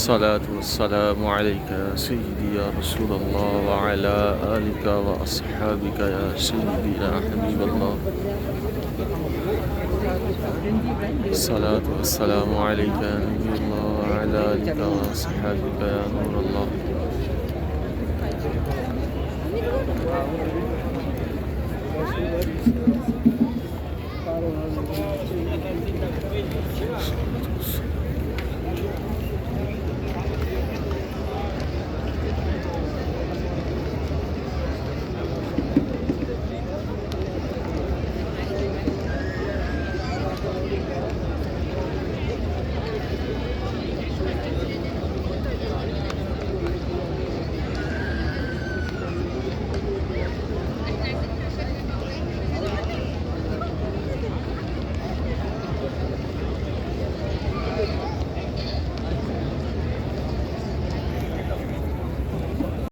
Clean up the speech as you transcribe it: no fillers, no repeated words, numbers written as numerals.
الصلاة والسلام عليك يا سيدي يا رسول الله وعلى آلك وأصحابك يا سيدي يا حبيب الله. الصلاة والسلام عليك يا نبي الله وعلى آلك وأصحابك يا نور الله.